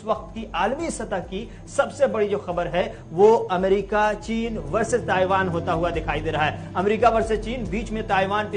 वक्त की आलमी सतह की सबसे बड़ी जो खबर है वो अमेरिका चीन वर्सेस ताइवान होता हुआ दिखाई दे रहा है। अमेरिका वर्सेस चीन, बीच में ताइवान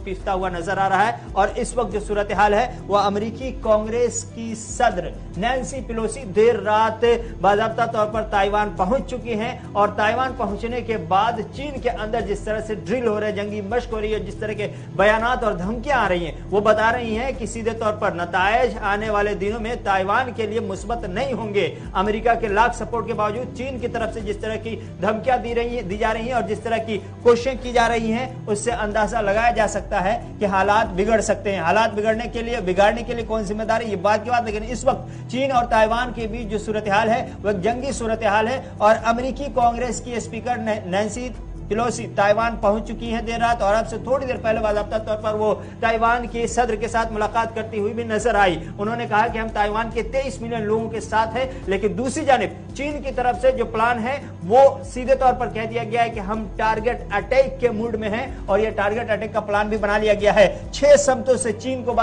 पिसता हुआ नजर आ रहा है। और इस वक्त जो सूरत हाल है वह अमेरिकी कांग्रेस की सदर नैन्सी पेलोसी देर रात बाकायदा तौर पर ताइवान पहुंच चुकी हैं। और ताइवान पहुंचने के बाद चीन के अंदर जिस तरह से ड्रिल हो रहे हैं, जंगी मशक हो रही है, जिस तरह के बयानात और धमकियां आ रही हैं, वो बता रही हैं कि सीधे तौर पर नतायज आने वाले दिनों में ताइवान के लिए मुस्बत नहीं होंगे। अमेरिका के लाख सपोर्ट के बावजूद चीन की तरफ से जिस तरह की धमकियां दी जा रही हैं और जिस तरह की कोशिशें की जा रही हैं, उससे अंदाजा लगाया जा सकता है कि हालात बिगड़ सकते हैं। हालात बिगाड़ने के लिए कौन जिम्मेदार है, ये बात की बात। लेकिन इस वक्त चीन और ताइवान के बीच जो सूरत हाल है वह जंगी सूरत हाल है। और अमेरिकी कांग्रेस की स्पीकर नैन्सी पेलोसी ताइवान पहुंच चुकी हैं देर रात। और अब से थोड़ी देर पहले बाकायदा तौर पर वो ताइवान के सदर के साथ मुलाकात करती हुई भी नजर आई। उन्होंने कहा कि हम ताइवान के 23 मिलियन लोगों के साथ हैं। लेकिन दूसरी जानिब चीन की तरफ से जो प्लान है वो सीधे तौर पर कह दिया गया है कि हम टारगेट अटैक के मूड में हैं। और यह टारगेट अटैक का प्लान भी बना लिया गया है। 6 समतों से चीन को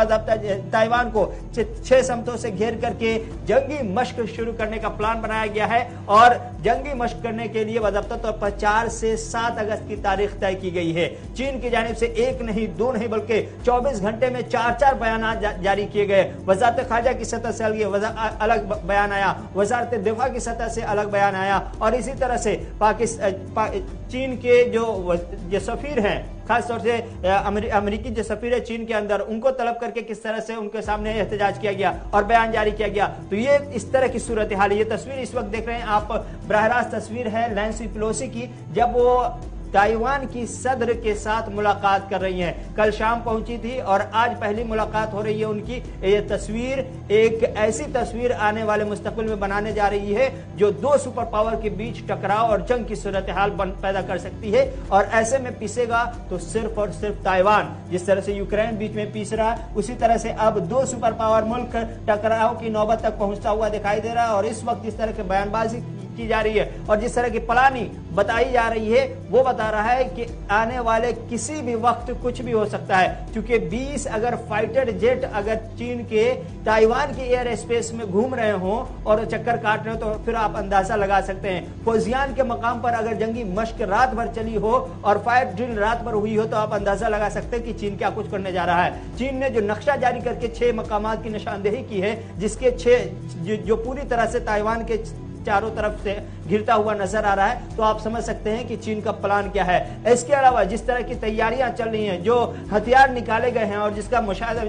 ताइवान को 6 समतों से घेर करके जंगी मशक शुरू करने का प्लान बनाया गया है। और जंगी मशक करने के लिए बाकायदा तौर पर 4 से 7 अगस्त की तारीख तय की गई है। चीन की जानिब से 1 नहीं 2 नहीं बल्कि 24 घंटे में 4 बयान जारी किए गए। वजारत खारजा की सतह से अलग बयान आया, वजारत दिफा की सतह से अलग बयान आया। और इसी तरह से चीन के जो सफीर हैं, खासतौर से अमेरिकी जो सफीर है चीन के अंदर, उनको तलब करके किस तरह से उनके सामने एहतजाज किया गया और बयान जारी किया गया। तो ये इस तरह की सूरत हाल है। ये तस्वीर इस वक्त देख रहे हैं आप, बराह रास्त तस्वीर है नैन्सी पेलोसी की, जब वो ताइवान की सदर के साथ मुलाकात कर रही हैं। कल शाम पहुंची थी और आज पहली मुलाकात हो रही है उनकी। ये तस्वीर एक ऐसी तस्वीर आने वाले मुस्तकबिल में बनाने जा रही है जो 2 सुपर पावर के बीच टकराव और जंग की सूरत हाल पैदा कर सकती है। और ऐसे में पिसेगा तो सिर्फ और सिर्फ ताइवान। जिस तरह से यूक्रेन बीच में पिस रहा है, उसी तरह से अब 2 सुपर पावर मुल्क टकराव की नौबत तक पहुंचता हुआ दिखाई दे रहा है। और इस वक्त जिस तरह के बयानबाजी की जा रही है और जिस तरह की प्लानिंग बताई जा रही है, वो बता रहा है कि आने वाले किसी भी वक्त कुछ भी हो सकता है। क्योंकि 20 अगर फाइटर जेट अगर चीन के ताइवान के एयर स्पेस में घूम रहे हों और चक्कर काट रहे हो, तो फिर आप अंदाजा लगा सकते हैं। फोजियान के मकाम पर अगर जंगी मशक रात भर चली हो और फायर ड्रिल रात भर हुई हो, तो आप अंदाजा लगा सकते हैं कि चीन क्या कुछ करने जा रहा है। चीन ने जो नक्शा जारी करके 6 मकामात की निशानदेही की है, जिसके 6 जो पूरी तरह से ताइवान के चारों तरफ से घिरता हुआ नजर आ रहा है, तो आप समझ सकते हैं कि चीन का प्लान क्या है। इसके अलावा जिस तरह की तैयारियां चल रही हैं, जो हथियार निकाले गए हैं और जिसका मुशाहिदा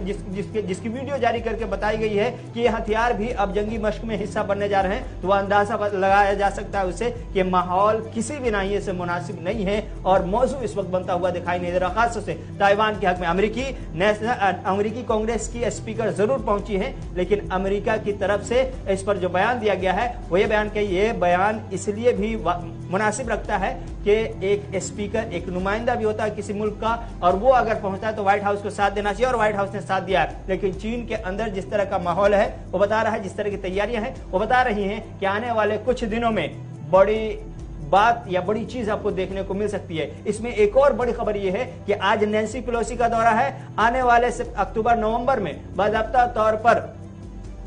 जिसकी वीडियो जारी करके बताई गई है कि ये हथियार भी अब जंगी मशक में हिस्सा बनने जा रहे हैं, तो वह अंदाजा लगाया जा सकता है उसे कि माहौल किसी भी नाहिए से मुनासिब नहीं है और मौजू इस वक्त बनता हुआ दिखाई नहीं दे रहा। खासतौर से ताइवान के हक में अमेरिकी कांग्रेस की स्पीकर जरूर पहुंची है, लेकिन अमेरिका की तरफ से इस पर जो बयान दिया गया है वो ये बयान इसलिए भी मुनासिब रखता है कि एक स्पीकर, एक नुमाइंदा भी होता है किसी मुल्क का, और वो अगर पहुंचता है तो व्हाइट हाउस को साथ देना चाहिए, और व्हाइट हाउस ने साथ दिया है। लेकिन चीन के अंदर जिस तरह का माहौल है वो बता रहा है, जिस तरह की तैयारियां हैं वो बता रही हैं कि आने वाले कुछ दिनों में बड़ी बात या बड़ी चीज आपको देखने को मिल सकती है। इसमें एक और बड़ी खबर यह है कि आज नैन्सी पेलोसी का दौरा है। आने वाले अक्टूबर नवंबर में बाकायदा तौर पर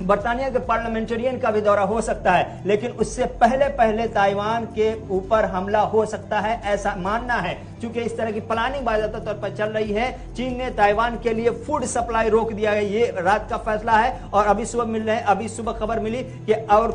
बर्तानिया के पार्लियामेंटेरियन का भी दौरा हो सकता है, लेकिन उससे पहले ताइवान के ऊपर हमला हो सकता है, ऐसा मानना है। क्योंकि इस तरह की प्लानिंग बाकायदा तौर पर चल रही है। चीन ने ताइवान के लिए फूड सप्लाई रोक दिया है, ये रात का फैसला है। और अभी सुबह खबर मिली कि और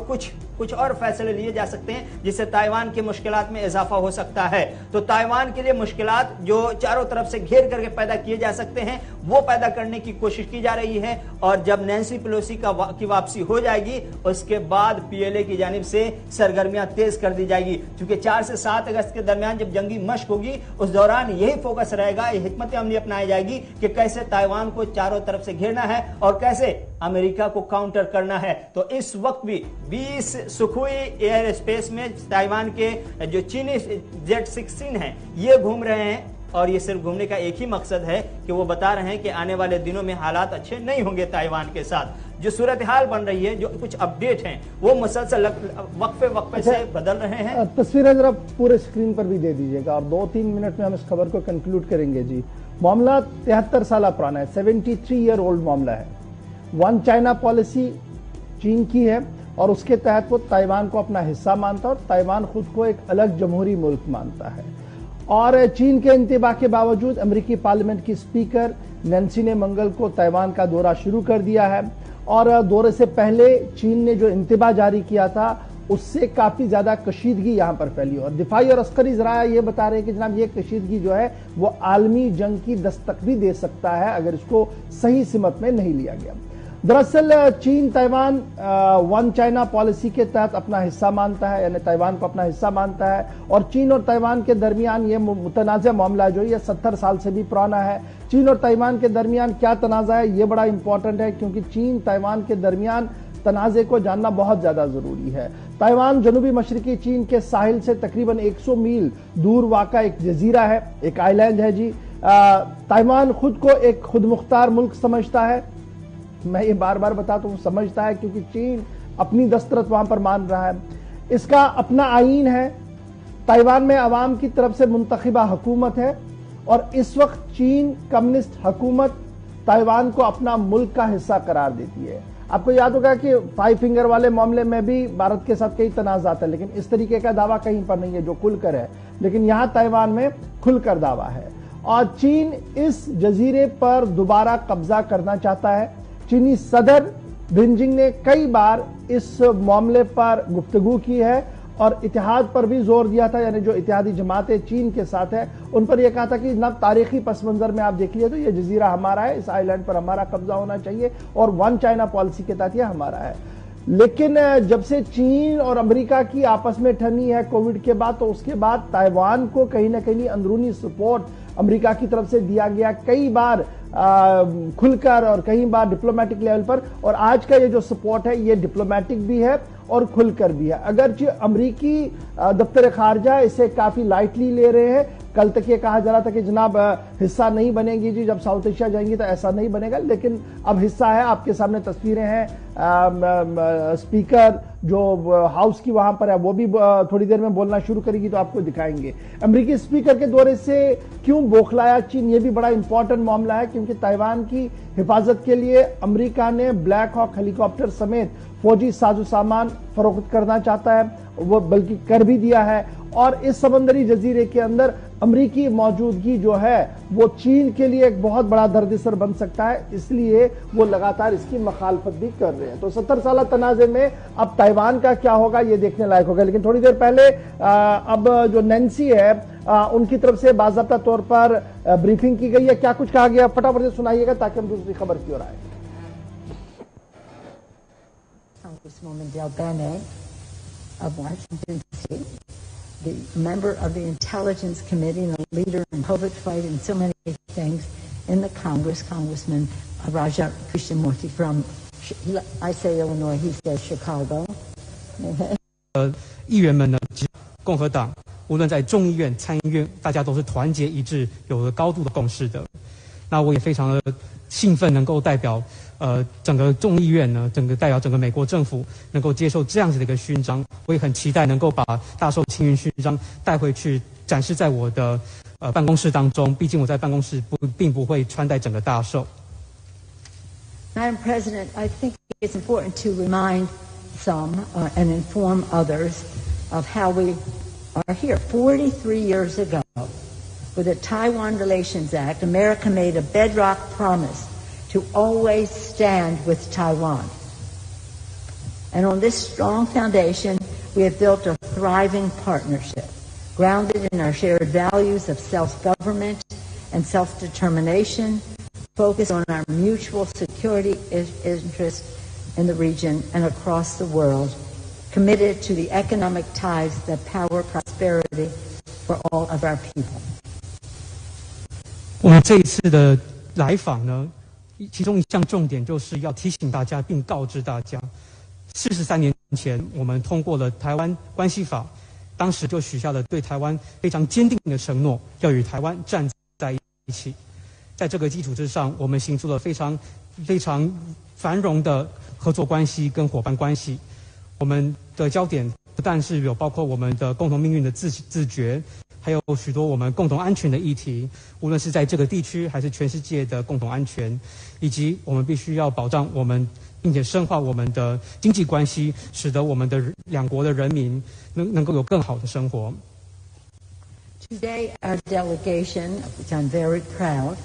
कुछ और फैसले लिए जा सकते हैं जिससे ताइवान की मुश्किलात में इजाफा हो सकता है। तो ताइवान के लिए मुश्किलात जो चारों तरफ से घेर करके पैदा किए जा सकते हैं, वो पैदा करने की कोशिश की जा रही है। और जब नैन्सी पेलोसी की वापसी हो जाएगी, उसके बाद पीएलए की जानिब से सरगर्मियां तेज कर दी जाएगी। क्योंकि 4 से 7 अगस्त के दरमियान जब जंगी मशक होगी, उस दौरान यही फोकस रहेगा, ये हिकमत अमली अपनाई जाएगी कि कैसे ताइवान को चारों तरफ से घेरना है और कैसे अमेरिका को काउंटर करना है। तो इस वक्त भी 20 सुखोई एयर स्पेस में ताइवान के जो चीनी जेट 16 हैं, ये घूम रहे हैं। और ये सिर्फ घूमने का एक ही मकसद है कि वो बता रहे हैं कि आने वाले दिनों में हालात अच्छे नहीं होंगे ताइवान के साथ। जो सूरत हाल बन रही है, जो कुछ अपडेट हैं, वो मुसलसल वक्फे से बदल रहे हैं। तस्वीरें जरा पूरे स्क्रीन पर भी दे दीजिएगा और 2-3 मिनट में हम इस खबर को कंक्लूड करेंगे जी। मामला 73 साल पुराना है, 73 ईयर ओल्ड मामला है। वन चाइना पॉलिसी चीन की है और उसके तहत वो ताइवान को अपना हिस्सा मानता है और ताइवान खुद को एक अलग जमहूरी मुल्क मानता है। और चीन के इंतबा के बावजूद अमेरिकी पार्लियामेंट की स्पीकर नैन्सी ने मंगल को ताइवान का दौरा शुरू कर दिया है और दौरे से पहले चीन ने जो इंतबा जारी किया था उससे काफी ज्यादा कशीदगी यहां पर फैली और दिफाई और अस्करी जराया ये बता रहे हैं कि जनाब ये कशीदगी जो है वो आलमी जंग की दस्तक भी दे सकता है अगर इसको सही सिमत में नहीं लिया गया। दरअसल चीन ताइवान वन चाइना पॉलिसी के तहत अपना हिस्सा मानता है, यानी ताइवान को अपना हिस्सा मानता है और चीन और ताइवान के दरमियान ये मुतनाज़ा मामला जो ये 70 साल से भी पुराना है। चीन और ताइवान के दरमियान क्या तनाज़ा है ये बड़ा इंपॉर्टेंट है क्योंकि चीन ताइवान के दरमियान तनाज़े को जानना बहुत ज्यादा जरूरी है। ताइवान जनूबी मशरकी चीन के साहिल से तकरीबन 100 मील दूर वाक़ा एक जजीरा है, एक आइलैंड है जी। ताइवान खुद को एक खुद मुख्तार मुल्क समझता है, मैं ये बार बार बताता हूं समझता है क्योंकि चीन अपनी दस्तरत वहां पर मान रहा है। इसका अपना आईन है, ताइवान में अवाम की तरफ से मुंतखबा हुकूमत है और इस वक्त चीन कम्युनिस्ट हुकूमत ताइवान को अपना मुल्क का हिस्सा करार देती है। आपको याद होगा कि 5 फिंगर वाले मामले में भी भारत के साथ कई तनाज़ात है लेकिन इस तरीके का दावा कहीं पर नहीं है जो खुलकर है, लेकिन यहां ताइवान में खुलकर दावा है और चीन इस जजीरे पर दोबारा कब्जा करना चाहता है। चीनी सदर बिनजिंग ने कई बार इस मामले पर गुफ्तगू की है और इतिहाद पर भी जोर दिया था, यानी जो इतिहादी जमातें चीन के साथ है उन पर यह कहा था कि न तारीखी पस मंजर में आप देख लिए तो यह जजीरा हमारा है, इस आइलैंड पर हमारा कब्जा होना चाहिए और वन चाइना पॉलिसी के तहत यह हमारा है। लेकिन जब से चीन और अमेरिका की आपस में ठनी है कोविड के बाद, तो उसके बाद ताइवान को कहीं ना कहीं अंदरूनी सपोर्ट अमेरिका की तरफ से दिया गया, कई बार खुलकर और कई बार डिप्लोमेटिक लेवल पर, और आज का ये जो सपोर्ट है ये डिप्लोमेटिक भी है और खुलकर भी है। अगरचे अमरीकी दफ्तर खारजा इसे काफी लाइटली ले रहे हैं। कल तक ये कहा जा रहा था कि जनाब हिस्सा नहीं बनेगी जी, जब साउथ एशिया जाएंगी तो ऐसा नहीं बनेगा, लेकिन अब हिस्सा है। आपके सामने तस्वीरें हैं, स्पीकर जो हाउस की वहां पर है वो भी थोड़ी देर में बोलना शुरू करेगी तो आपको दिखाएंगे। अमेरिकी स्पीकर के दौरे से क्यों बौखलाया चीन, ये भी बड़ा इंपॉर्टेंट मामला है क्योंकि ताइवान की हिफाजत के लिए अमेरिका ने ब्लैक हॉक हेलीकॉप्टर समेत फौजी साजो सामान फरोख्त करना चाहता है, वो बल्कि कर भी दिया है। और इस समंदरी जजीरे के अंदर अमेरिकी मौजूदगी जो है वो चीन के लिए एक बहुत बड़ा दर्दिसर बन सकता है, इसलिए वो लगातार इसकी मखालफत भी कर रहे हैं। तो 70 साल तनाजे में अब ताइवान का क्या होगा ये देखने लायक होगा। लेकिन थोड़ी देर पहले अब जो नैन्सी है उनकी तरफ से बाज़ाब्ता तौर पर ब्रीफिंग की गई है। क्या कुछ कहा गया फटाफट से सुनाइएगा ताकि हम दूसरी खबर की ओर आए। Congresswoman Del Bene of Washington State, the member of the Intelligence Committee and a leader in COVID fight and so many things in the Congress, Congressman Raja Krishnamurti from, I say Illinois, he says Chicago. 议员们呢，共和党无论在众议院、参议院，大家都是团结一致，有了高度的共识的。那我也非常的兴奋，能够代表整个众议院呢，代表整个美国政府能够接受这样子的一个勋章。我也很期待能够把大受青云勋章带回去，展示在我的办公室当中。毕竟我在办公室并不会穿戴整个大绶。Madam President, I think it's important to remind some and inform others of how we are here. 43 years ago, with the Taiwan Relations Act, America made a bedrock promise to always stand with Taiwan. And on this strong foundation, we have built a thriving partnership, grounded in our shared values of self-government and self-determination, focused on our mutual security interests in the region and across the world, committed to the economic ties that power prosperity for all of our people. 我们这一次的来访呢，其中一项重点就是要提醒大家并告知大家，43年前我们通过了《台湾关系法》，当时就许下了对台湾非常坚定的承诺，要与台湾站在一起。在这个基础之上，我们形塑了非常繁荣的合作关系跟伙伴关系。我们的焦点不但是有包括我们的共同命运的自觉，还有许多我们共同安全的议题，无论是在这个地区还是全世界的共同安全，以及我们必须要保障我们并且深化我们的经济关系，使得我们的两国的人民能够有更好的生活。Today, our delegation, of which I'm very proud,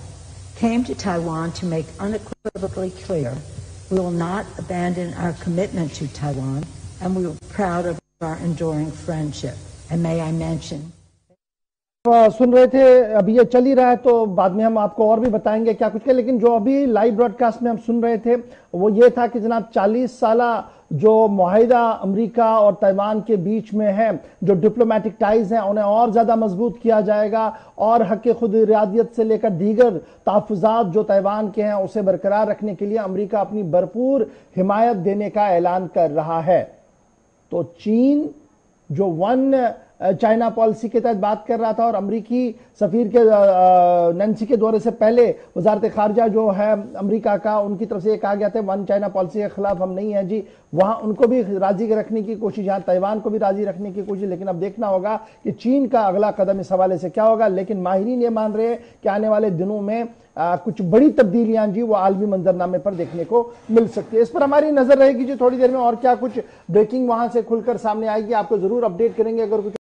came to Taiwan to make unequivocally clear we will not abandon our commitment to Taiwan, and we are proud of our enduring friendship. And may I mention, सुन रहे थे, अभी ये चल ही रहा है तो बाद में हम आपको और भी बताएंगे क्या कुछ है, लेकिन जो अभी लाइव ब्रॉडकास्ट में हम सुन रहे थे वो ये था कि जनाब 40 साला जो मुआहिदा अमेरिका और ताइवान के बीच में है, जो डिप्लोमेटिक टाइज हैं उन्हें और ज्यादा मजबूत किया जाएगा और हक खुद इरादियत से लेकर दीगर तहफ़्फ़ुज़ात जो ताइवान के हैं उसे बरकरार रखने के लिए अमेरिका अपनी भरपूर हिमायत देने का ऐलान कर रहा है। तो चीन जो वन चाइना पॉलिसी के तहत बात कर रहा था और अमरीकी सफीर के नैन्सी के दौरे से पहले वजारत खारजा जो है अमेरिका का, उनकी तरफ से ये कहा गया था वन चाइना पॉलिसी के खिलाफ हम नहीं है जी, वहां उनको भी राजी रखने की कोशिश, यहां ताइवान को भी राजी रखने की कोशिश। लेकिन अब देखना होगा कि चीन का अगला कदम इस हवाले से क्या होगा। लेकिन माहिरीन ये मान रहे हैं कि आने वाले दिनों में कुछ बड़ी तब्दीलियां जी वो आलमी मंजरनामे पर देखने को मिल सकती है। इस पर हमारी नजर रहेगी जी, थोड़ी देर में और क्या कुछ ब्रेकिंग वहां से खुलकर सामने आएगी आपको जरूर अपडेट करेंगे। अगर कुछ